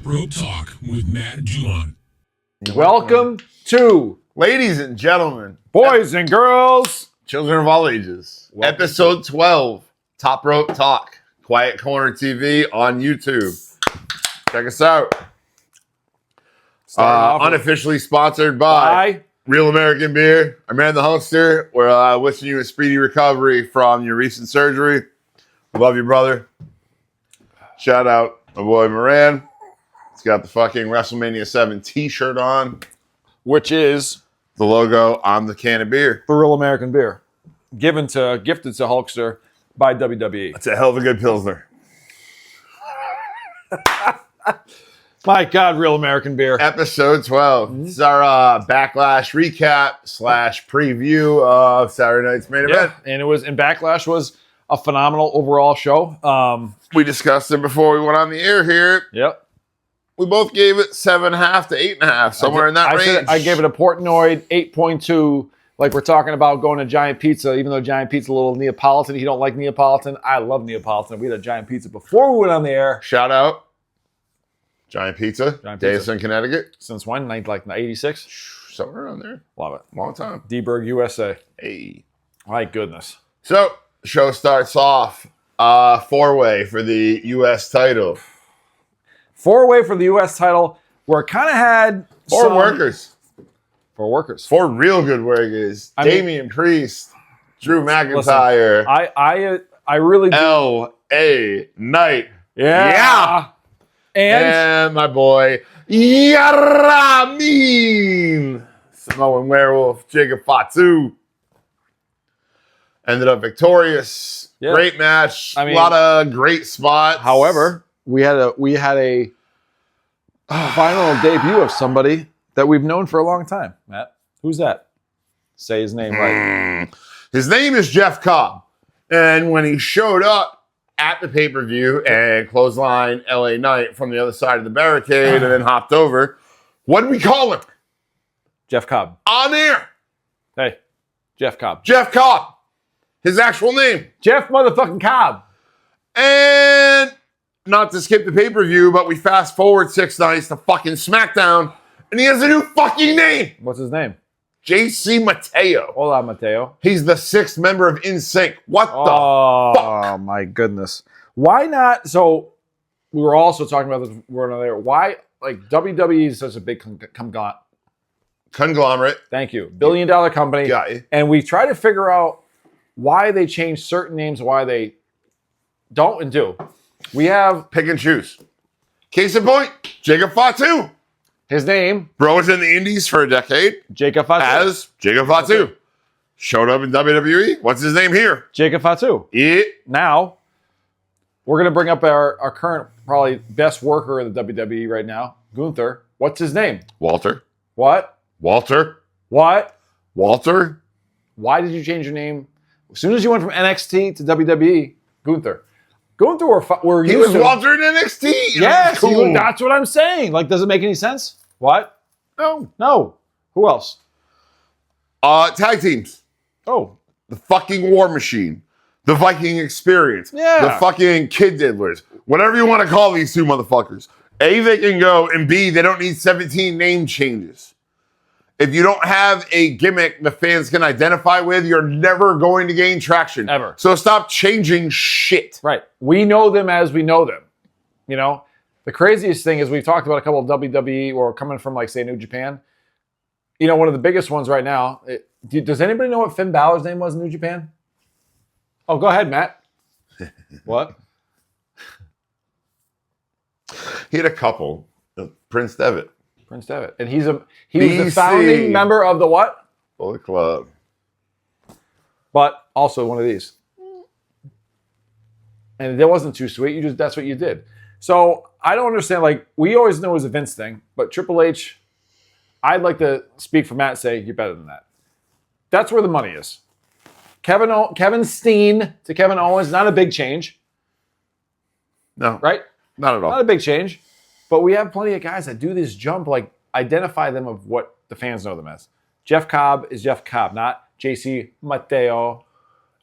Rope Talk with Matt Juon. Welcome to, ladies and gentlemen, boys and girls, children of all ages, episode 12, Top Rope Talk, Quiet Corner TV on YouTube. Check us out. Unofficially sponsored by Real American Beer. I'm Man the Hunkster. We're wishing you a speedy recovery from your recent surgery. Love you, brother. Shout out my boy Moran. He's got the fucking WrestleMania 7 t-shirt on, which is the logo on the can of beer. the Real American Beer, gifted to Hulkster by WWE. That's a hell of a good Pilsner. My God, Real American Beer. Episode 12. This is our Backlash recap / preview of Saturday night's main event. And Backlash was a phenomenal overall show. We discussed it before we went on the air here. Yep. We both gave it 7.5 to 8.5, somewhere in that range. I gave it a Portnoy 8.2. Like we're talking about going to Giant Pizza, even though Giant Pizza a little Neapolitan. You don't like Neapolitan. I love Neapolitan. We had a Giant Pizza before we went on the air. Shout out. Giant Pizza. Davison, Connecticut. Since when? Like 86? Somewhere around there. Love it. Long time. D-Burg, USA. Hey. My goodness. So, show starts off four-way for the U.S. title. Four-way for the U.S. title, where it kind of had Four workers. Four real good workers. Damian Priest, Drew McIntyre. Listen, I really do. L.A. Knight. Yeah. And my boy, Yaramin. Samoan Werewolf, Jacob Fatu. Ended up victorious. Yeah. Great match. A lot of great spots. However, we had a final debut of somebody that we've known for a long time. Matt, who's that? Say his name right. His name is Jeff Cobb. And when he showed up at the pay-per-view and clothesline LA Knight from the other side of the barricade and then hopped over, what did we call him? Jeff Cobb. On air. Hey, Jeff Cobb. Jeff Cobb. His actual name. Jeff motherfucking Cobb. And not to skip the pay-per-view, but we fast forward 6 nights to fucking SmackDown, and he has a new fucking name. What's his name? JC Mateo. Hola, Mateo. He's the 6th member of NSYNC. What the fuck? Oh, my goodness. Why not? So, we were also talking about this. We're on there. Why, WWE is such a big conglomerate. Thank you. $billion company. Got you. And we try to figure out why they change certain names, why they don't and do. We have... Pick and choose. Case in point, Jacob Fatu. His name. Bro was in the Indies for a decade. Jacob Fatu. As Jacob Fatu. Showed up in WWE. What's his name here? Jacob Fatu. Yeah. Now, we're going to bring up our current, probably best worker in the WWE right now, Gunther. What's his name? Walter. What? Walter. What? Walter. Why did you change your name? As soon as you went from NXT to WWE, Gunther. Gunther were he was Walter in NXT. Yes, cool. That's what I'm saying. Does it make any sense? What? No. Who else? Tag teams. Oh. The fucking War Machine. The Viking Experience. Yeah. The fucking Kid Diddlers. Whatever you want to call these two motherfuckers. A, they can go, and B, they don't need 17 name changes. If you don't have a gimmick the fans can identify with, you're never going to gain traction. Ever. So stop changing shit. Right. We know them as we know them. You know? The craziest thing is we've talked about a couple of WWE or coming from, say, New Japan. You know, one of the biggest ones right now. Does anybody know what Finn Balor's name was in New Japan? Oh, go ahead, Matt. What? He had a couple. Prince Devitt. And he was the founding member of the what? Bullet Club. But also one of these. And it wasn't too sweet. That's what you did. So I don't understand. We always know it was a Vince thing, but Triple H, I'd like to speak for Matt and say, you're better than that. That's where the money is. Kevin Steen to Kevin Owens, not a big change. No. Right? Not at all. Not a big change. But we have plenty of guys that do this jump, identify them of what the fans know them as. Jeff Cobb is Jeff Cobb, not JC Mateo.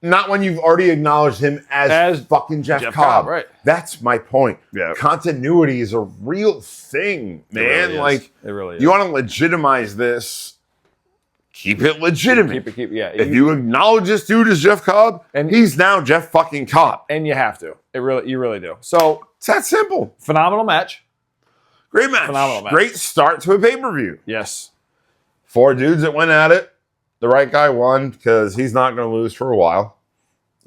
not when you've already acknowledged him as fucking Jeff Cobb. Right. That's my point. Yeah. Continuity is a real thing, man. It really is. You want to legitimize this, keep it legitimate. Keep it, yeah. If you acknowledge this dude as Jeff Cobb, and he's now Jeff fucking Cobb. And you have to. You really do. So it's that simple. Phenomenal match. Great match. Phenomenal match. Great start to a pay-per-view. Yes. 4 dudes that went at it. The right guy won because he's not going to lose for a while.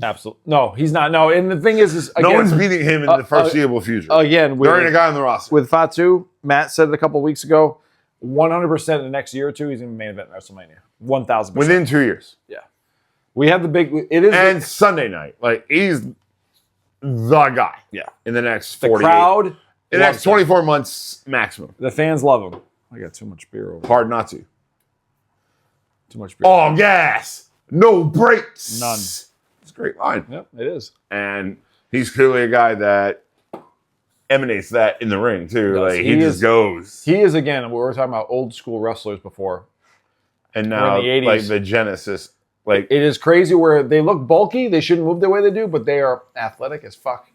Absolutely. No, he's not. No, and the thing is again, no one's beating him in the foreseeable future. Again, there ain't a guy on the roster. With Fatu, Matt said it a couple of weeks ago, 100% in the next year or two, he's in the main event in WrestleMania. 1,000%. Within 2 years. Yeah. We have the big, it is. And Sunday night. Like, he's the guy. Yeah. In the next the 48. crowd. In the next 24 months maximum. The fans love him. I got too much beer over. Hard not to. Too much beer. All gas. No brakes. None. It's a great line. Yep, it is. And he's clearly a guy that emanates that in the ring, too. Like, he just goes. He is, again, we were talking about old school wrestlers before. And now, in the 80s, like, the genesis. Like, it is crazy where they look bulky. They shouldn't move the way they do, but they are athletic as fuck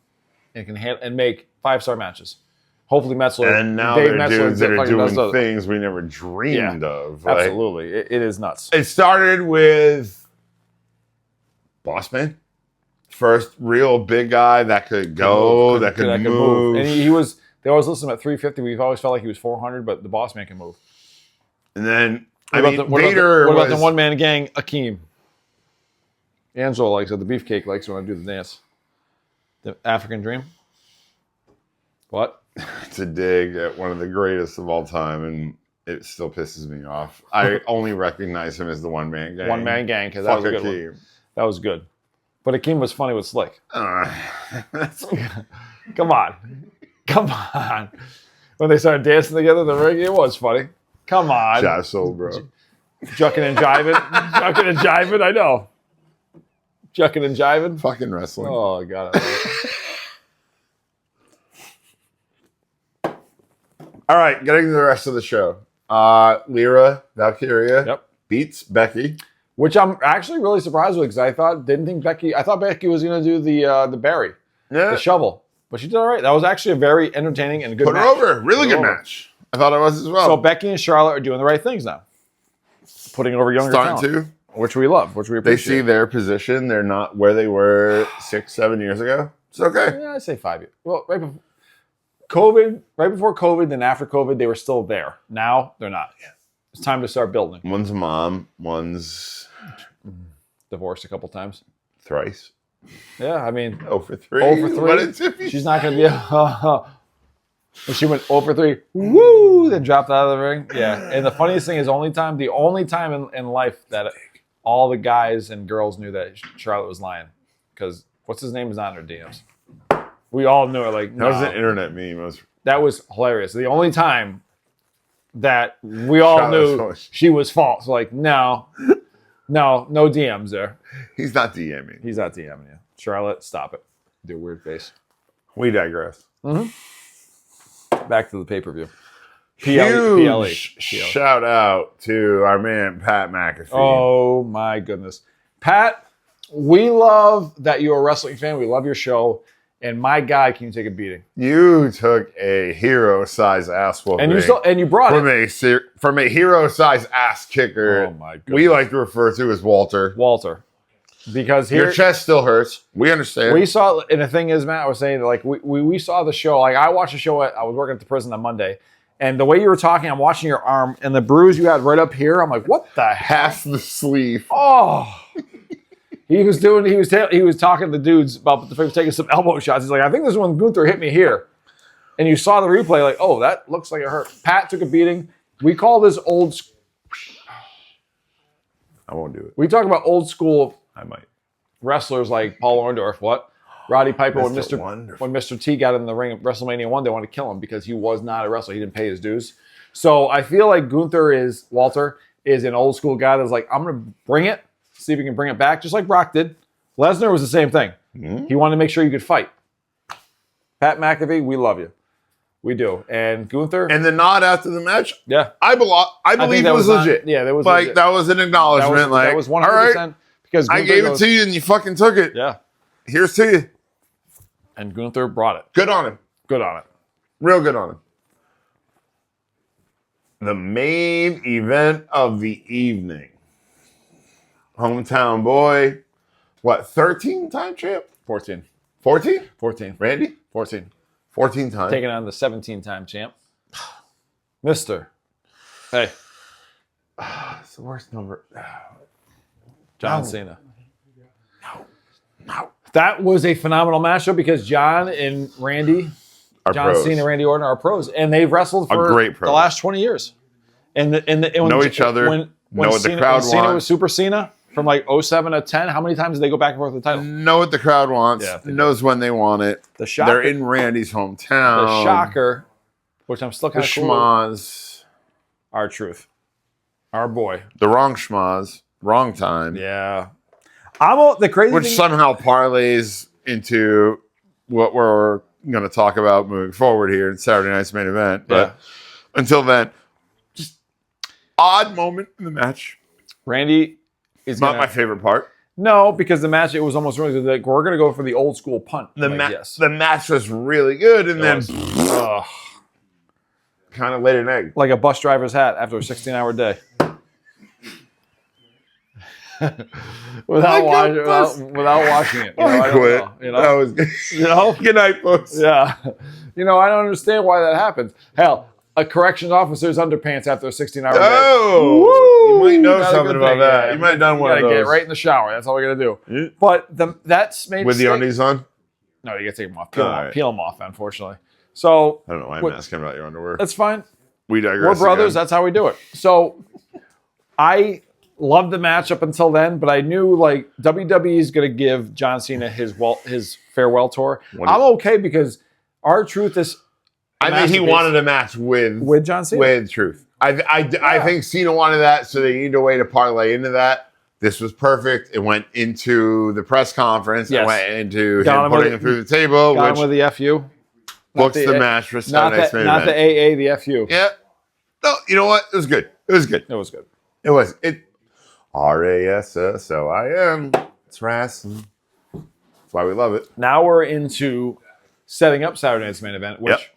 and can and make 5-star matches. Hopefully, Metzler. And now they're dudes that are doing things we never dreamed of. Like, absolutely. It is nuts. It started with Boss Man. First real big guy that could go, that could move. And he was, they always list him at 350. We've always felt like he was 400, but the Boss Man can move. And then, What about the one-man gang, Akeem? Angelo likes it. The beefcake likes it when I do the dance. The African Dream. What? It's a dig at one of the greatest of all time, and it still pisses me off. I only recognize him as the one-man gang. One-man gang, because that was a good one. That was good. But Akeem was funny with Slick. Come on. Come on. When they started dancing together in the ring, it was funny. Come on. Josh Soul, bro. Jucking and jiving. Jucking and jiving, I know. Jucking and jiving. Fucking wrestling. Oh, God. All right, getting to the rest of the show. Lyra Valkyria beats Becky. Which I'm actually really surprised with because I thought Becky was going to do the Barry, the shovel. But she did all right. That was actually a very entertaining and good match. Put her over. Really good match. I thought it was as well. So Becky and Charlotte are doing the right things now. Putting over younger talent. Which we love, which we appreciate. They see their position. They're not where they were 6-7 years ago. It's okay. Yeah, I'd say 5 years. Well, right before COVID, then after COVID, they were still there. Now, they're not. It's time to start building. One's a mom. One's divorced a couple times. Thrice. Yeah, I mean. 0 for 3. 0 for 3. She's not going to be when she went 0 for 3, woo, then dropped out of the ring. Yeah, and the funniest thing is the only time in life that all the guys and girls knew that Charlotte was lying. Because what's his name is not in her DMs. We all knew it. Like, that was an internet meme. That was hilarious. The only time that we all knew she was false. Like, no DMs there. He's not DMing. He's not DMing you. Charlotte, stop it. Do a weird face. We digress. Mm-hmm. Back to the pay-per-view. Huge shout out to our man, Pat McAfee. Oh, my goodness. Pat, we love that you're a wrestling fan. We love your show. And my God, can you take a beating? You took a hero-size ass whooping. And you brought it. From a hero-size ass kicker. Oh, my goodness. We like to refer to as Walter. Because your chest still hurts. We understand. We saw, and the thing is, Matt, I was saying, like, we saw the show. Like, I watched the show. I was working at the prison on Monday. And the way you were talking, I'm watching your arm and the bruise you had right up here. I'm like, what the half the sleeve? Oh. He was talking to the dudes about taking some elbow shots. He's like, I think this is when Gunther hit me here. And you saw the replay, like, oh, that looks like it hurt. Pat took a beating. We call this old. I won't do it. We talk about old school. I might. Wrestlers like Paul Orndorff. What? Roddy Piper when Mr. T got in the ring at WrestleMania 1, they wanted to kill him because he was not a wrestler. He didn't pay his dues. So I feel like Walter is an old school guy that's like, I'm going to bring it. See if he can bring it back, just like Brock did. Lesnar was the same thing. Mm-hmm. He wanted to make sure you could fight. Pat McAfee, we love you. We do. And Gunther. And the nod after the match, yeah, I believe it was legit. That was like legit. That was an acknowledgement. That was 100%. Right. Because I gave it to you and you fucking took it. Yeah. Here's to you. And Gunther brought it. Good on him. Good on it. Real good on him. The main event of the evening. Hometown boy. What, 13-time champ? 14. 14? 14. Randy? 14. 14 times. Taking on the 17-time champ. Mister. Hey. It's the worst number. John Cena. No. That was a phenomenal matchup because John and Randy, John Cena and Randy Orton are pros, and they've wrestled for the last 20 years. And know each other, know what the crowd wants. Cena was Super Cena from like 07 to 10. How many times did they go back and forth with the title? Know what the crowd wants. Yeah, knows when they want it. The shocker, they're in Randy's hometown. The shocker, which I'm still kind of cool. Schmaz. Our truth. Our boy. The wrong schmaz. Wrong time. Yeah. The crazy Which thing, somehow parlays into what we're going to talk about moving forward here in Saturday night's main event. But until then, just odd moment in the match. Randy is not my favorite part. No, because the match, it was almost really like, we're going to go for the old school punt. The match was really good, and then kind of laid an egg. Like a bus driver's hat after a 16-hour day. without watching it. I quit. That was good. Good night, folks. Yeah. I don't understand why that happens. Hell, a corrections officer's underpants after a 16-hour day. Oh, you might know something about that. Yeah. You might have done one of those. Get right in the shower. That's all we got to do. Yeah. But that's made with the undies on? No, you got to take them off. Peel them off, unfortunately. So I don't know why I'm asking about your underwear. That's fine. We digress. We're brothers. Again. That's how we do it. So I loved the match up until then, but I knew like WWE is going to give John Cena his farewell tour. I'm okay because our truth is. I think he wanted a match with John Cena. With Truth. I think Cena wanted that, so they need a way to parlay into that. This was perfect. It went into the press conference. Yes. It went into him putting him through the table. Got him with the FU. Books the match for Saturday night's main event. Not the AA, the FU. Yeah. No, you know what? It was good. It was good. It was good. It was. RASSOIM. It's wrestling. That's why we love it. Now we're into setting up Saturday night's main event, which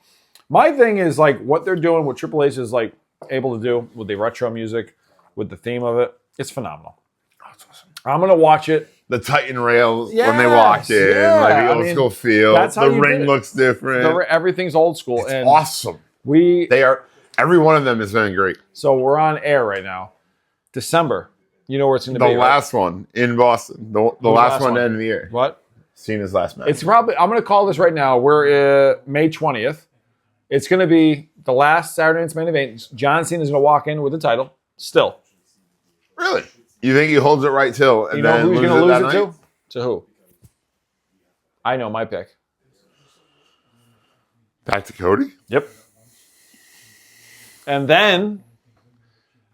my thing is like what they're doing, what Triple H is like able to do with the retro music, with the theme of it. It's phenomenal. Oh, it's awesome. I'm going to watch it. The Titan rails when they walked in, like the old school feel. The ring looks different. Everything's old school. It's and awesome. Every one of them is been great. So we're on air right now. December. You know where it's going to be. The last one in Boston. The last one to end of the year. What? Cena's last match. It's probably, I'm going to call this right now. We're May 20th. It's going to be the last Saturday night's main event. John Cena is going to walk in with the title. Still. Really? You think he holds it right till? And you know who he's going to lose it to? To who? I know my pick. Back to Cody? Yep. And then,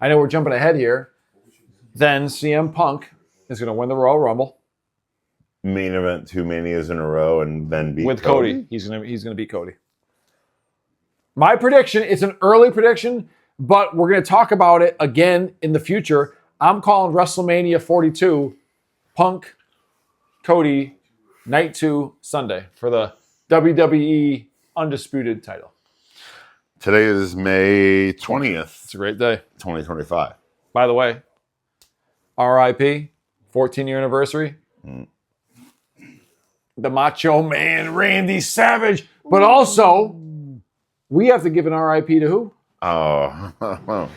I know we're jumping ahead here. Then CM Punk is going to win the Royal Rumble. Main event 2 Manias in a row and then beat with Cody. He's going to beat Cody. My prediction, it's an early prediction, but we're going to talk about it again in the future. I'm calling WrestleMania 42 Punk, Cody, Night 2, Sunday for the WWE Undisputed title. Today is May 20th. It's a great day. 2025. By the way, RIP, 14-year anniversary. The Macho Man, Randy Savage. But also, we have to give an RIP to who? Oh.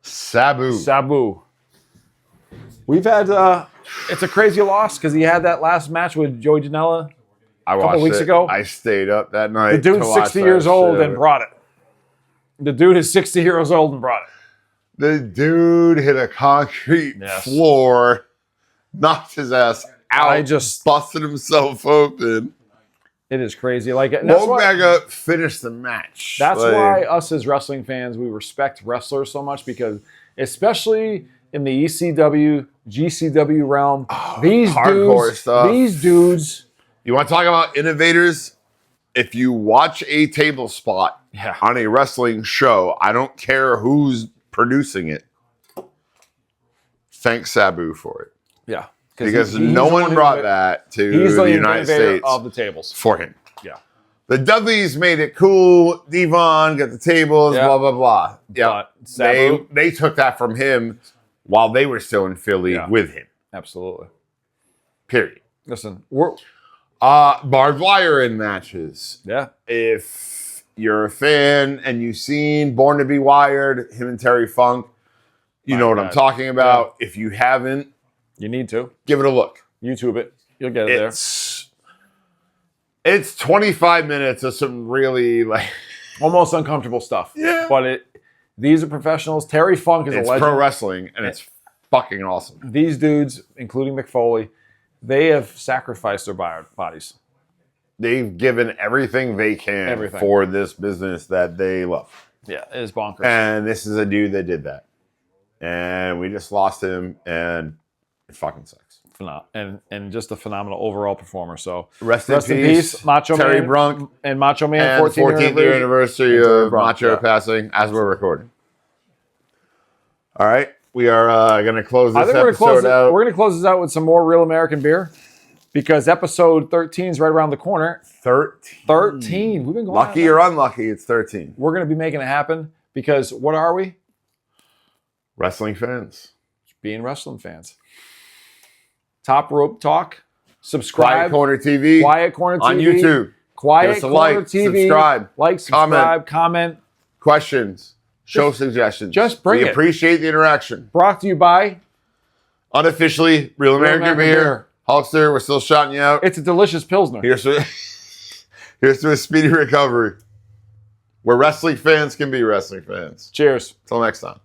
Sabu. We've had, it's a crazy loss because he had that last match with Joey Janela a couple weeks ago. I stayed up that night. The dude's 60 years old and brought it. The dude is 60 years old and brought it. The dude hit a concrete floor, knocked his ass out, busted himself open. It is crazy. Woke back up, finished the match. That's why us as wrestling fans, we respect wrestlers so much because especially in the ECW, GCW realm, these dudes. You want to talk about innovators? If you watch a table spot on a wrestling show, I don't care who's producing it. Thank Sabu for it. Yeah. Because no one brought that to the United States of the tables for him. Yeah. The Dudleys made it cool. Devon got the tables, Yeah. blah, blah, blah. Yeah. Sabu, They took that from him while they were still in Philly with him. absolutely. Period. Listen, barbed wire in matches. yeah. If you're a fan and you've seen Born to Be Wired, him and Terry Funk, you know what I'm talking about. Yeah. If you haven't, you need to give it a look. YouTube it. You'll get it there. It's 25 minutes of some really almost uncomfortable stuff. Yeah. But these are professionals. Terry Funk is a legend. It's pro wrestling, and it's fucking awesome. These dudes, including Mick Foley, they have sacrificed their bodies. They've given everything they can for this business that they love. Yeah, it is bonkers. And this is a dude that did that. And we just lost him, and it fucking sucks. And just a phenomenal overall performer. So rest in peace, Macho Terry Man Brunk and Macho Man. 14th year anniversary of Macho passing as we're recording. All right, we are going to close this episode out. We're going to close this out with some more Real American beer because episode 13 is right around the corner. 13. We've been going lucky or unlucky. It's 13. We're going to be making it happen because what are we? Wrestling fans. Being wrestling fans. Top Rope Talk. Subscribe. Quiet Corner TV. Quiet Corner TV. On YouTube. Quiet Corner TV. Subscribe. Comment. Questions. Show suggestions. Just bring it. We appreciate the interaction. Brought to you by... Unofficially, Real American Beer. Hulkster, we're still shouting you out. It's a delicious Pilsner. Here's to a speedy recovery. Where wrestling fans can be wrestling fans. Cheers. Till next time.